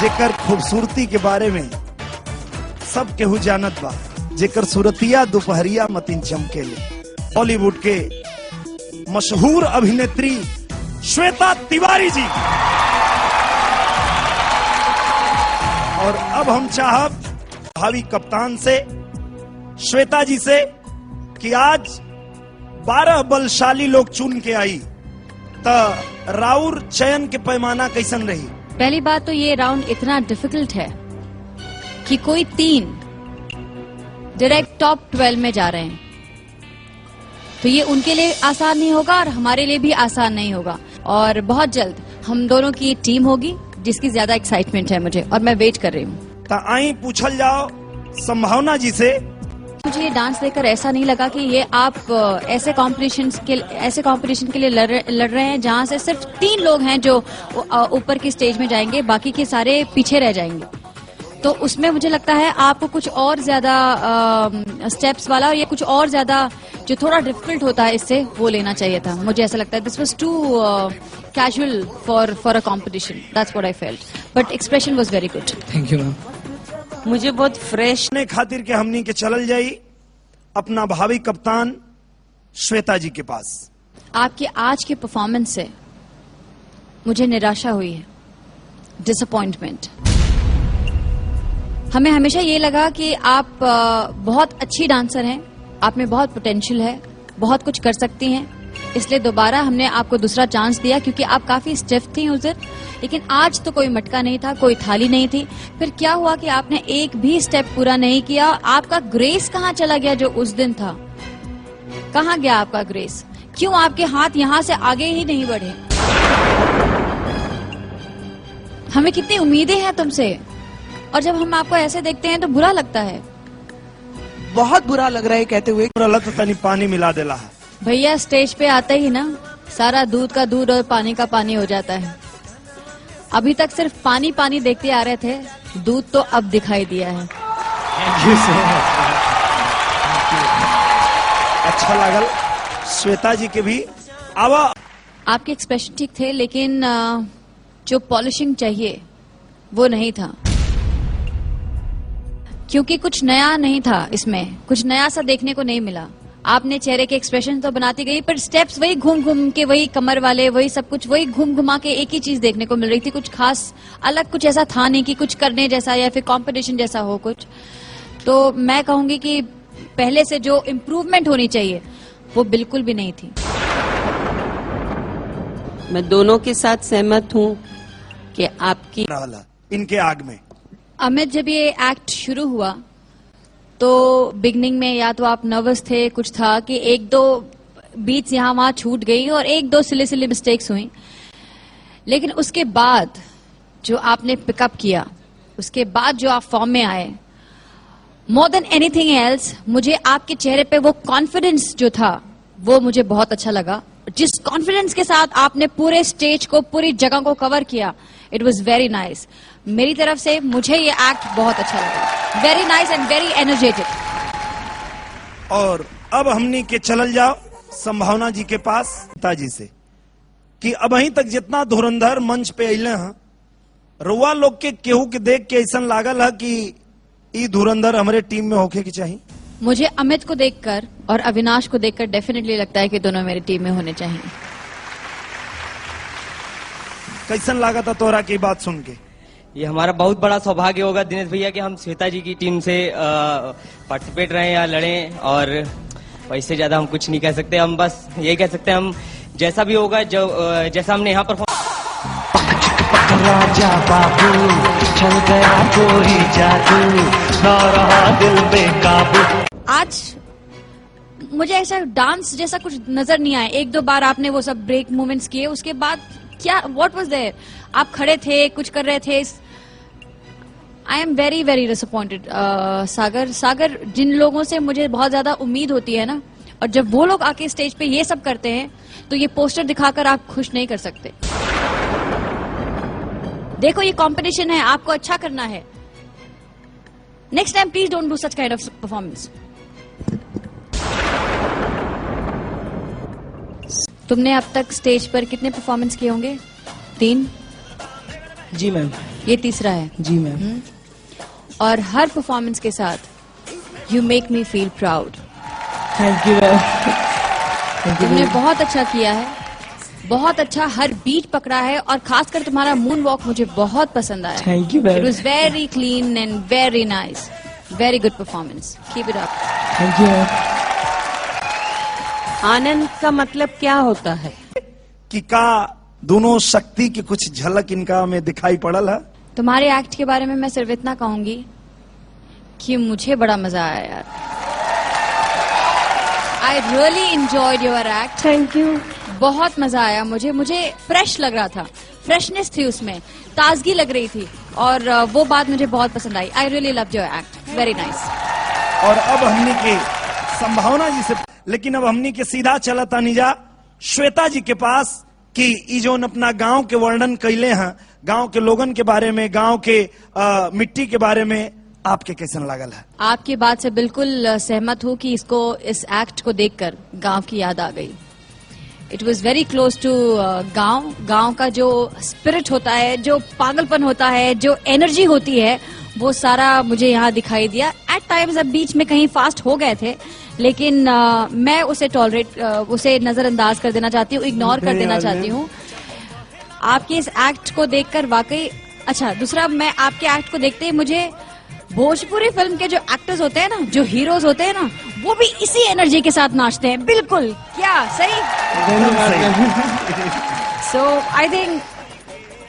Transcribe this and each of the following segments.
जेकर खूबसूरती के बारे में सब केहू जानत बा, जेकर सूरतिया दोपहरिया मतिन चमकेले। बॉलीवुड के मशहूर अभिनेत्री श्वेता तिवारी जी। और अब हम चाहब भावी कप्तान से, श्वेता जी से, कि आज 12 बलशाली लोग चुन के आई तो राउर चयन के पैमाना कैसन रही? पहली बात तो ये राउंड इतना डिफिकल्ट है कि कोई 3 डायरेक्ट टॉप 12 में जा रहे हैं, तो ये उनके लिए आसान नहीं होगा और हमारे लिए भी आसान नहीं होगा। और बहुत जल्द हम दोनों की टीम होगी जिसकी ज्यादा एक्साइटमेंट है मुझे, और मैं वेट कर रही हूँ। तो आई पूछल जाओ संभावना जी से। मुझे ये डांस देखकर ऐसा नहीं लगा कि ये आप ऐसे कंपटीशन के लिए लड़ रहे हैं जहां से सिर्फ 3 लोग हैं जो ऊपर की स्टेज में जाएंगे, बाकी के सारे पीछे रह जाएंगे। तो उसमें मुझे लगता है आपको कुछ और ज्यादा स्टेप्स वाला, और ये कुछ और ज्यादा जो थोड़ा डिफिकल्ट होता है इससे, वो लेना चाहिए था। मुझे ऐसा लगता है this was too casual for a competition. That's what I felt, but expression was very good. Thank you ma'am. मुझे बहुत फ्रेश ने खातिर के हमनी के चलल जाई अपना भावी कप्तान श्वेता जी के पास। आपके आज के परफॉर्मेंस से मुझे निराशा हुई है, डिसअपॉइंटमेंट। हमें हमेशा ये लगा कि आप बहुत अच्छी डांसर हैं, आप में बहुत पोटेंशियल है, बहुत कुछ कर सकती हैं, इसलिए दोबारा हमने आपको दूसरा चांस दिया क्योंकि आप काफी स्टिफ थी उस दिन। लेकिन आज तो कोई मटका नहीं था, कोई थाली नहीं थी। फिर क्या हुआ कि आपने एक भी स्टेप पूरा नहीं किया। आपका ग्रेस कहाँ चला गया जो उस दिन था? कहाँ गया आपका ग्रेस? क्यों आपके हाथ यहाँ से आगे ही नहीं बढ़े? हमें कितनी उम्मीदें हैं तुमसे, और जब हम आपको ऐसे देखते हैं तो बुरा लगता है। बहुत बुरा लग रहा है कहते हुए। लत तनी पानी मिला देला है भैया, स्टेज पे आते ही ना सारा दूध का दूध और पानी का पानी हो जाता है। अभी तक सिर्फ पानी पानी देखते आ रहे थे, दूध तो अब दिखाई दिया है। अच्छा लागल श्वेता जी के भी। आवा आपके एक्सप्रेशन ठीक थे, लेकिन जो पॉलिशिंग चाहिए वो नहीं था, क्योंकि कुछ नया नहीं था इसमें, कुछ नया सा देखने को नहीं मिला। आपने चेहरे के एक्सप्रेशन तो बनाती गई, पर स्टेप्स वही घूम घूम के, वही कमर वाले, वही सब कुछ, वही घूम घुमा के एक ही चीज देखने को मिल रही थी। कुछ खास अलग कुछ ऐसा था नहीं कि कुछ करने जैसा या फिर कंपटीशन जैसा हो कुछ। तो मैं कहूंगी कि पहले से जो इम्प्रूवमेंट होनी चाहिए वो बिल्कुल भी नहीं थी। मैं दोनों के साथ सहमत हूँ कि आपकी इनके आग में। अमित, जब ये एक्ट शुरू हुआ तो बिगनिंग में या तो आप नर्वस थे, कुछ था कि 1-2 बीट्स यहाँ वहां छूट गई और 1-2 सिले मिस्टेक्स हुई, लेकिन उसके बाद जो आपने पिकअप किया, उसके बाद जो आप फॉर्म में आए, मोर देन एनीथिंग एल्स, मुझे आपके चेहरे पे वो कॉन्फिडेंस जो था वो मुझे बहुत अच्छा लगा। जिस कॉन्फिडेंस के साथ आपने पूरे स्टेज को, पूरी जगह को कवर किया, इट वॉज वेरी नाइस। मेरी तरफ से मुझे ये एक्ट बहुत अच्छा लगा, very nice and very energetic. और अब हमनी के चलल जाओ संभावना जी के पास पिताजी से, कि अब अहीं तक जितना धुरंधर मंच पे अइले हैं, रुआ लोग के केहू के देख के ऐसा लागल है कि ई धुरंधर हमारे टीम में होके की चाहिए? मुझे अमित को देखकर और अविनाश को देखकर डेफिनेटली लगता है कि दोनों मेरी टीम में होने चाहिए। कैसन लगा था तोरा की बात सुन के? ये हमारा बहुत बड़ा सौभाग्य होगा दिनेश भैया कि हम श्वेता जी की टीम से पार्टिसिपेट रहे या लड़े, और वैसे ज्यादा हम कुछ नहीं कह सकते। हम बस यही कह सकते हैं, हम जैसा भी होगा, जो जैसा हमने यहाँ परफॉर्म। राजा बाबू चल गया कोई जादू, ना रहा दिल बेकाबू। आज मुझे ऐसा डांस जैसा कुछ नजर नहीं आया। 1-2 बार आपने वो सब ब्रेक मूवमेंट्स किए, उसके बाद क्या, व्हाट वाज देयर? आप खड़े थे, कुछ कर रहे थे। I am very very disappointed Sagar, जिन लोगों से मुझे बहुत ज्यादा उम्मीद होती है ना, और जब वो लोग आके स्टेज पे ये सब करते हैं तो ये पोस्टर दिखाकर आप खुश नहीं कर सकते। देखो ये कंपटीशन है, आपको अच्छा करना है। Next time please don't do such kind of performance. तुमने अब तक स्टेज पर कितने परफॉर्मेंस किए होंगे? 3। जी मैम। ये तीसरा है। जी मैम। और हर परफॉर्मेंस के साथ you make me feel proud. Thank you ma'am. तुमने बहुत अच्छा किया है, बहुत अच्छा हर बीट पकड़ा है, और खासकर तुम्हारा मून वॉक मुझे बहुत पसंद आया। Thank you it ma'am. Was very clean and very nice, very good performance, keep it up. Thank you ma'am. आनंद का मतलब क्या होता है? कि का दोनों शक्ति की कुछ झलक इनका में दिखाई पड़ल है। तुम्हारे एक्ट के बारे में मैं सिर्फ इतना कहूंगी कि मुझे बड़ा मजा आया यार। I really enjoyed your act. Thank you. बहुत मजा आया मुझे फ्रेश लग रहा था, फ्रेशनेस थी उसमें, ताजगी लग रही थी, और वो बात मुझे बहुत पसंद आई। I really loved your act, very nice. और अब हमने के संभावना जी से, लेकिन अब हमने के सीधा चला तानिजा श्वेता जी के पास कि ई जोन अपना गांव के वर्णन कैले हैं, गांव के लोगन के बारे में, गांव के मिट्टी के बारे में, आपके कैसन लागल है? आपकी बात से बिल्कुल सहमत हूँ कि इस एक्ट को देखकर गांव की याद आ गई। It was very close to गांव का जो स्पिरिट होता है, जो पागलपन होता है, जो एनर्जी होती है, वो सारा मुझे यहाँ दिखाई दिया। एट टाइम्स अब बीच में कहीं फास्ट हो गए थे, लेकिन मैं उसे नजरअंदाज कर देना चाहती हूँ, इग्नोर कर देना चाहती हूँ। आपके इस एक्ट को देखकर वाकई अच्छा। दूसरा, मैं आपके एक्ट को देखते ही मुझे भोजपुरी फिल्म के जो एक्टर्स होते हैं ना, जो हीरोज होते हैं ना, वो भी इसी एनर्जी के साथ नाचते हैं। बिल्कुल, क्या सही? So I think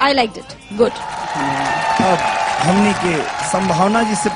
I liked it, good. अब हमने के संभावना जी से